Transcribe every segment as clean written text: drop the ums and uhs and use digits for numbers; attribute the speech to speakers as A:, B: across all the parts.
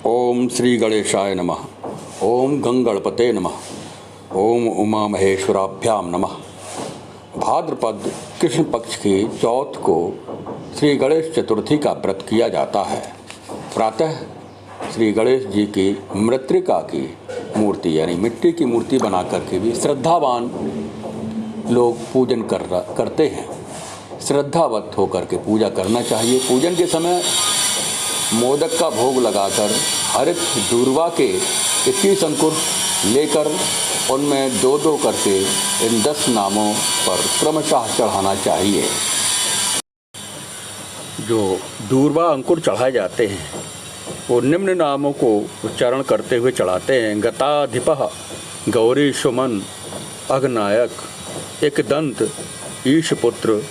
A: ओम श्री गणेशाय नमः। ओम गंगणपते नमः। ओम उमा महेश्वराभ्याम नमः। भाद्रपद कृष्ण पक्ष की चौथ को श्री गणेश चतुर्थी का व्रत किया जाता है। प्रातः श्री गणेश जी की मृत्तिका की मूर्ति यानी मिट्टी की मूर्ति बना करके भी श्रद्धावान लोग पूजन करते हैं। श्रद्धावत होकर के पूजा करना चाहिए। पूजन के समय मोदक का भोग लगाकर हरित दूर्वा के 21 अंकुर लेकर उनमें दो दो करके इन 10 नामों पर क्रमशः चढ़ाना चाहिए। जो दूर्वा अंकुर चढ़ाए जाते हैं वो निम्न नामों को उच्चारण करते हुए चढ़ाते हैं। गताधिपः गौरी सुमन अघनायक एकदंत ईशपुत्र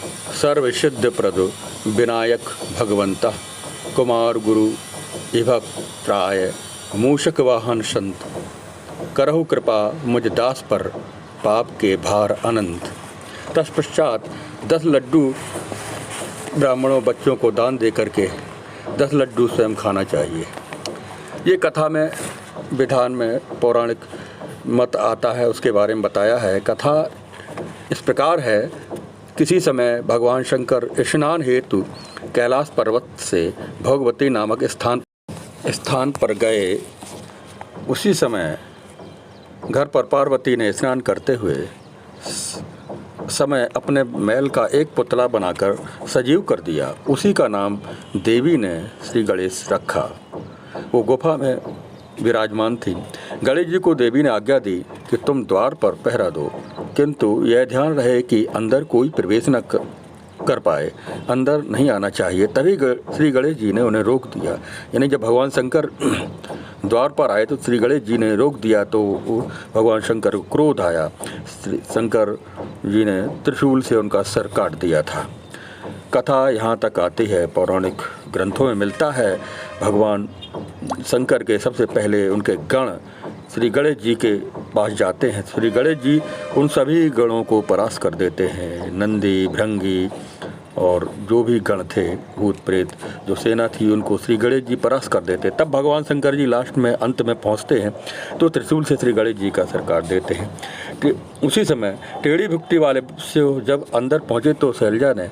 A: सर्वसिद्धप्रद विनायक भगवंतः कुमार गुरु विभक्त्राय मूषक वाहन संत करहु कृपा मुझ दास पर पाप के भार अनंत। तत्पश्चात 10 लड्डू ब्राह्मणों बच्चों को दान दे करके 10 लड्डू स्वयं खाना चाहिए। ये कथा में विधान में पौराणिक मत आता है, उसके बारे में बताया है। कथा इस प्रकार है। किसी समय भगवान शंकर स्नान हेतु कैलाश पर्वत से भोगवती नामक स्थान पर गए। उसी समय घर पर पार्वती ने स्नान करते हुए समय अपने मैल का एक पुतला बनाकर सजीव कर दिया। उसी का नाम देवी ने श्री गणेश रखा। वो गुफा में विराजमान थी। गणेश जी को देवी ने आज्ञा दी कि तुम द्वार पर पहरा दो, किंतु यह ध्यान रहे कि अंदर कोई प्रवेश न कर पाए, अंदर नहीं आना चाहिए। तभी श्री गणेश जी ने उन्हें रोक दिया। यानी जब भगवान शंकर द्वार पर आए तो श्री गणेश जी ने रोक दिया तो भगवान शंकर को क्रोध आया। शंकर जी ने त्रिशूल से उनका सर काट दिया था। कथा यहाँ तक आती है। पौराणिक ग्रंथों में मिलता है भगवान शंकर के सबसे पहले उनके गण श्री गणेश जी के पास जाते हैं। श्री गणेश जी उन सभी गणों को परास्त कर देते हैं। नंदी भृंगी और जो भी गण थे, भूत प्रेत जो सेना थी, उनको श्री गणेश जी परास्त कर देते। तब भगवान शंकर जी लास्ट में अंत में पहुंचते हैं तो त्रिशूल से श्री गणेश जी का सर काट देते हैं। कि उसी समय टेढ़ी भुक्ति वाले से जब अंदर पहुंचे तो शैलजा ने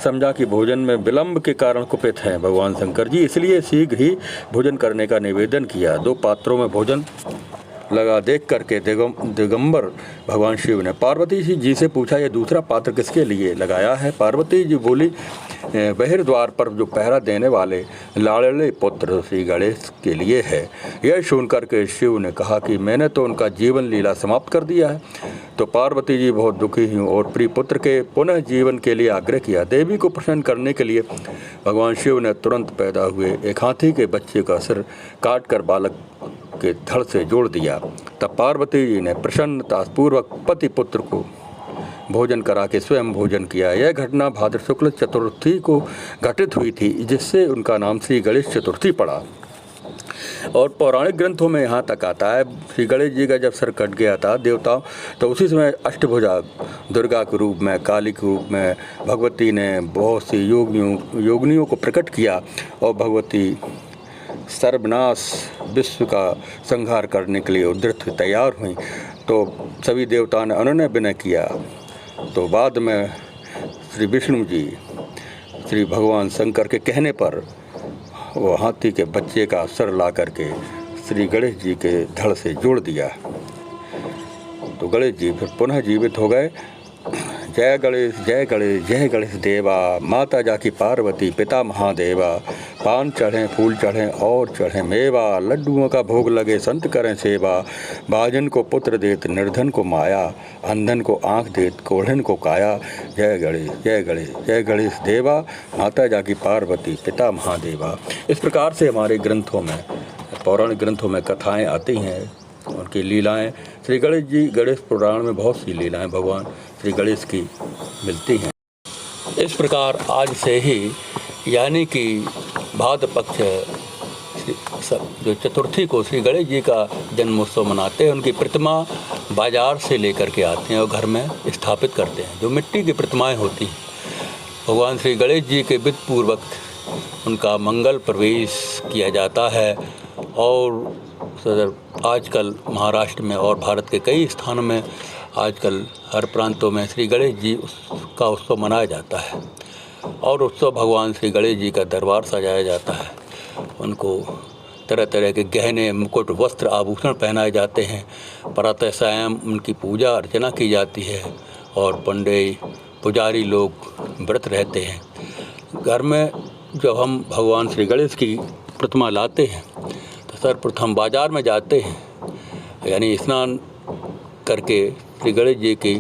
A: समझा कि भोजन में विलंब के कारण कुपित हैं भगवान शंकर जी, इसलिए शीघ्र ही भोजन करने का निवेदन किया। 2 पात्रों में भोजन लगा देख करके दिगंबर भगवान शिव ने पार्वती जी से पूछा, ये दूसरा पात्र किसके लिए लगाया है? पार्वती जी बोली, बहिर्द्वार पर जो पहरा देने वाले लाड़ले पुत्र श्री गणेश के लिए है। यह सुनकर के शिव ने कहा कि मैंने तो उनका जीवन लीला समाप्त कर दिया है। तो पार्वती जी बहुत दुखी हुई और प्रिय पुत्र के पुनः जीवन के लिए आग्रह किया। देवी को प्रसन्न करने के लिए भगवान शिव ने तुरंत पैदा हुए एक हाथी के बच्चे का सिर काट कर बालक के धड़ से जोड़ दिया। तब पार्वती जी ने प्रसन्नतापूर्वक पति पुत्र को भोजन करा के स्वयं भोजन किया। यह घटना भाद्र शुक्ल चतुर्थी को घटित हुई थी, जिससे उनका नाम श्री गणेश चतुर्थी पड़ा। और पौराणिक ग्रंथों में यहाँ तक आता है श्री गणेश जी का जब सर कट गया था देवताओं, तो उसी समय अष्टभुजा दुर्गा के रूप में, काली के रूप में भगवती ने बहुत सी योगिनियों को प्रकट किया और भगवती सर्वनाश विश्व का संहार करने के लिए उद्यत तैयार हुई। तो सभी देवताओं ने उन्होंने विनय किया। तो बाद में श्री विष्णु जी श्री भगवान शंकर के कहने पर वो हाथी के बच्चे का सर ला करके श्री गणेश जी के धड़ से जोड़ दिया। तो गणेश जी फिर पुनः जीवित हो गए। जय गणेश जय गणेश जय गणेश देवा, माता जाकी पार्वती पिता महादेवा। पान चढ़ें फूल चढ़ें और चढ़ें मेवा, लड्डुओं का भोग लगे संत करें सेवा। बाजन को पुत्र देत निर्धन को माया, अंधन को आँख देत कोढ़न को काया। जय गणेश जय गणेश जय गणेश देवा, माता जाकी पार्वती पिता महादेवा। इस प्रकार से हमारे ग्रंथों में, पौराणिक ग्रंथों में कथाएँ आती हैं, उनकी लीलाएँ। श्री गणेश जी, गणेश पुराण में बहुत सी लीलाएँ भगवान श्री गणेश की मिलती हैं। इस प्रकार आज से ही यानी कि भाद्र पक्ष जो चतुर्थी को श्री गणेश जी का जन्मोत्सव मनाते हैं। उनकी प्रतिमा बाजार से लेकर के आते हैं और घर में स्थापित करते हैं। जो मिट्टी की प्रतिमाएं होती हैं, भगवान श्री गणेश जी के विधिपूर्वक उनका मंगल प्रवेश किया जाता है
B: और सदर आजकल महाराष्ट्र में और भारत के कई स्थानों में आजकल हर प्रांतों में श्री गणेश जी का उत्सव मनाया जाता है। और उत्सव भगवान श्री गणेश जी का दरबार सजाया जाता है। उनको तरह तरह के गहने, मुकुट, वस्त्र, आभूषण पहनाए जाते हैं। प्रातः सायं उनकी पूजा अर्चना की जाती है और पंडित पुजारी लोग व्रत रहते हैं। घर में जब हम भगवान श्री गणेश की प्रतिमा लाते हैं तो सर्वप्रथम बाज़ार में जाते हैं, यानी स्नान करके श्री गणेश जी की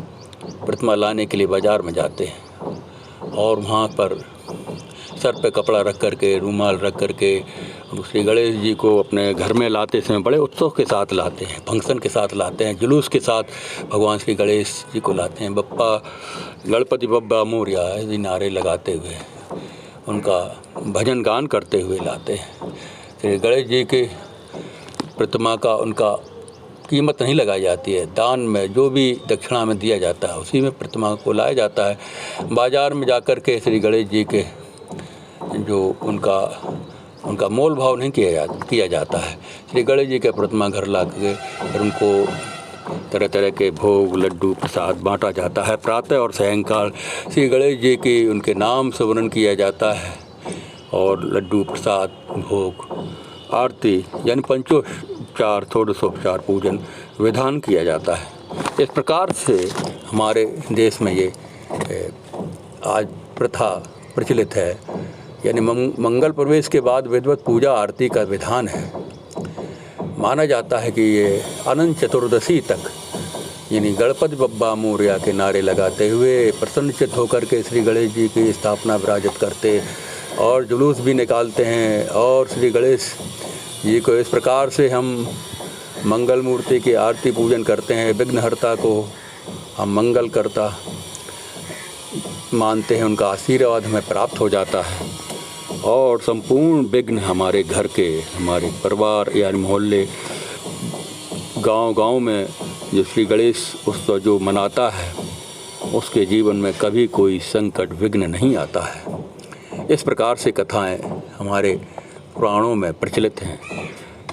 B: प्रतिमा लाने के लिए बाज़ार में जाते हैं और वहाँ पर सर पे कपड़ा रख करके, रूमाल रख करके श्री गणेश जी को अपने घर में लाते समय बड़े उत्सव के साथ लाते हैं, फंक्शन के साथ लाते हैं, जुलूस के साथ भगवान श्री गणेश जी को लाते हैं। बप्पा गणपति बप्पा मोरया ऐसे नारे लगाते हुए, उनका भजन गान करते हुए लाते हैं। श्री गणेश जी के प्रतिमा का उनका कीमत नहीं लगाई जाती है। दान में जो भी दक्षिणा में दिया जाता है उसी में प्रतिमा को लाया जाता है। बाज़ार में जाकर के श्री गणेश जी के जो उनका मोल भाव नहीं किया जाता है। श्री गणेश जी के प्रतिमा घर ला के फिर उनको तरह तरह के भोग, लड्डू, प्रसाद बांटा जाता है। प्रातः और सायंकाल श्री गणेश जी की उनके नाम स्मरण किया जाता है और लड्डू, प्रसाद, भोग, आरती यानी पंचोपचार, षोडशोपचार पूजन विधान किया जाता है। इस प्रकार से हमारे देश में ये आज प्रथा प्रचलित है, यानी मंगल प्रवेश के बाद विधिवत पूजा आरती का विधान है। माना जाता है कि ये अनंत चतुर्दशी तक यानी गणपति बप्पा मोरया के नारे लगाते हुए प्रसन्नचित्त होकर के श्री गणेश जी की स्थापना विराजित करते और जुलूस भी निकालते हैं। और श्री गणेश जी को इस प्रकार से हम मंगल मूर्ति की आरती पूजन करते हैं। विघ्नहर्ता को हम मंगल करता मानते हैं, उनका आशीर्वाद हमें प्राप्त हो जाता है और संपूर्ण विघ्न हमारे घर के, हमारे परिवार यानी मोहल्ले, गांव में जो श्री गणेश उत्सव जो मनाता है उसके जीवन में कभी कोई संकट, विघ्न नहीं आता है। इस प्रकार से कथाएं हमारे पुराणों में प्रचलित हैं।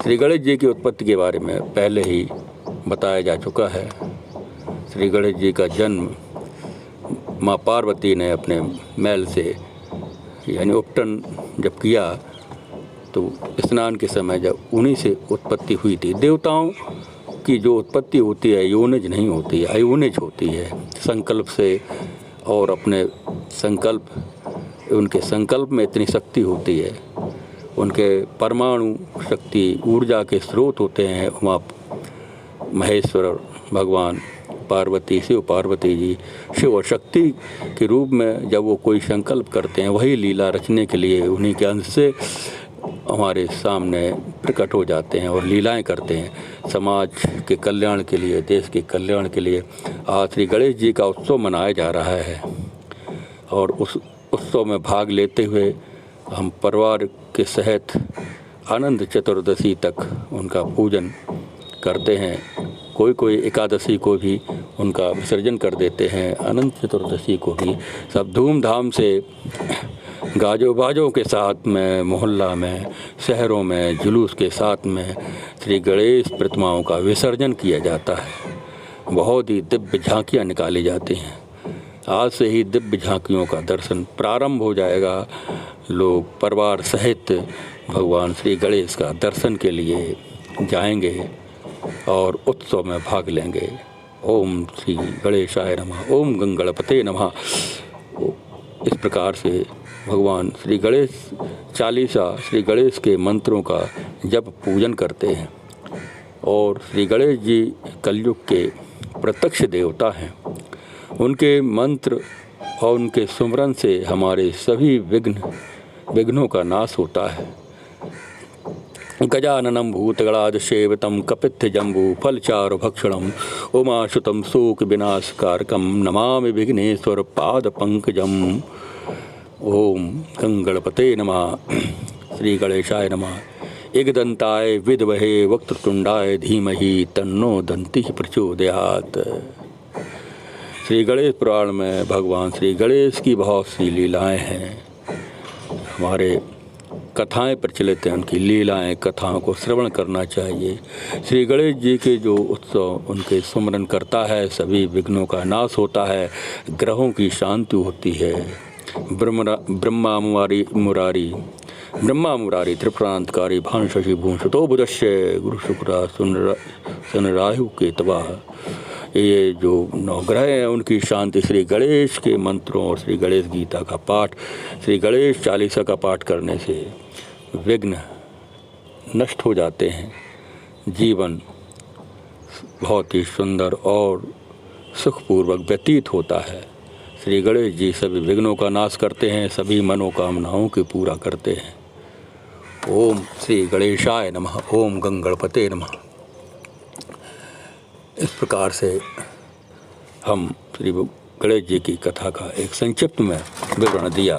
B: श्री गणेश जी की उत्पत्ति के बारे में पहले ही बताया जा चुका है। श्री गणेश जी का जन्म माँ पार्वती ने अपने मैल से यानी उपटन जब किया तो स्नान के समय जब उन्हीं से उत्पत्ति हुई थी। देवताओं की जो उत्पत्ति होती है योनिज नहीं होती है, अयोनिज होती है। संकल्प से और अपने संकल्प, उनके संकल्प में इतनी शक्ति होती है, उनके परमाणु शक्ति ऊर्जा के स्रोत होते हैं। उमा महेश्वर भगवान पार्वती, शिव पार्वती जी शिव और शक्ति के रूप में जब वो कोई संकल्प करते हैं वही लीला रचने के लिए उन्हीं के अंश से हमारे सामने प्रकट हो जाते हैं और लीलाएं करते हैं समाज के कल्याण के लिए, देश के कल्याण के लिए। आज श्री गणेश जी का उत्सव मनाया जा रहा है और उस उत्सव में भाग लेते हुए हम परिवार के सहित अनंत चतुर्दशी तक उनका पूजन करते हैं। कोई एकादशी को भी उनका विसर्जन कर देते हैं। अनंत चतुर्दशी को भी सब धूमधाम से गाजों बाजों के साथ में, मोहल्ला में, शहरों में जुलूस के साथ में श्री गणेश प्रतिमाओं का विसर्जन किया जाता है। बहुत ही दिव्य झांकियाँ निकाली जाती हैं। आज से ही दिव्य झांकियों का दर्शन प्रारंभ हो जाएगा। लोग परिवार सहित भगवान श्री गणेश का दर्शन के लिए जाएंगे और उत्सव में भाग लेंगे। ओम श्री गणेशाय नमः, ओम गंगणपते नमः। इस प्रकार से भगवान श्री गणेश चालीसा, श्री गणेश के मंत्रों का जप पूजन करते हैं और श्री गणेश जी कलयुग के प्रत्यक्ष देवता हैं। उनके मंत्र और उनके सुमरन से हमारे सभी विघ्नों का नाश होता है। गजाननं भूतगणाधिसेवितं कपित्थजम्बू फलचारु भक्षणं उमाशुतं शोक विनाशकारकं नमामि विघ्नेश्वर पादपंकजम्। ओम गंगणपते नमः। श्री गणेशाय नमः। एकदंताय विद्महे वक्रतुंडाय धीमहि तन्नो दन्तिः प्रचोदयात्। श्री गणेश पुराण में भगवान श्री गणेश की बहुत सी लीलाएं हैं। हमारे कथाएं प्रचलित हैं, उनकी लीलाएं, कथाओं को श्रवण करना चाहिए। श्री गणेश जी के जो उत्सव उनके सुमरन करता है, सभी विघ्नों का नाश होता है, ग्रहों की शांति होती है। ब्रह्मा मुरारी त्रिपुरांतकारी भानु शशि भूषतो बुधश्य गुरु शुक्र सन राहु केतवा। ये जो 9 ग्रह हैं उनकी शांति श्री गणेश के मंत्रों और श्री गणेश गीता का पाठ, श्री गणेश चालीसा का पाठ करने से विघ्न नष्ट हो जाते हैं। जीवन बहुत ही सुंदर और सुखपूर्वक व्यतीत होता है। श्री गणेश जी सभी विघ्नों का नाश करते हैं, सभी मनोकामनाओं की पूरा करते हैं। ओम श्री गणेशाय नमः, ओम गंगणपते नमः। इस प्रकार से हम श्री गणेश जी की कथा का एक संक्षिप्त में विवरण दिया।